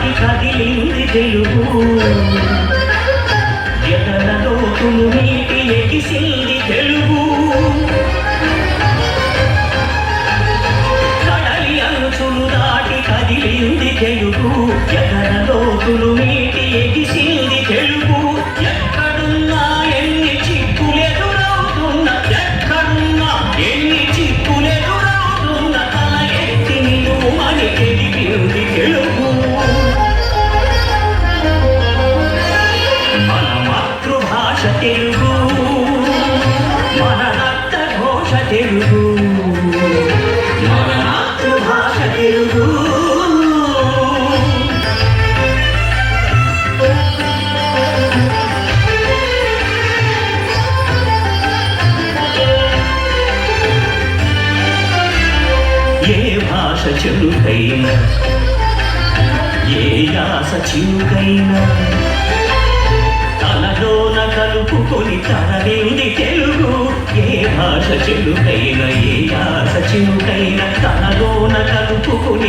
దాటి కదిలింది తెలుగు ఎదలలో తులుమీటి ఎగిసింది తెలుగు కడలి అంచులు దాటి కదిలింది తెలుగు ఎదలలో తులుమీటి ఎగిసింది తెలుగు ఎక్కడున్నా ఎన్ని చిక్కులెదురవుతున్నా ఎక్కడున్నా ఎన్ని చిక్కులెదురవుతున్నా తల ఎత్తి నిలువని తెలిపింది తెలుగు మన మాతృభాష తెలుగు మన రక్త ఘోష తెలుగు మన మాతృభాష తెలుగు ఏ భాష చెలుకైనా ఏ యాస చిలుకైనా తనలోన కలుపుకొని తనదేంది తెలుగు ఏ భాష చెలుకైనా ఏ యాస చిలుకైనా తనలోన కలుపుకొని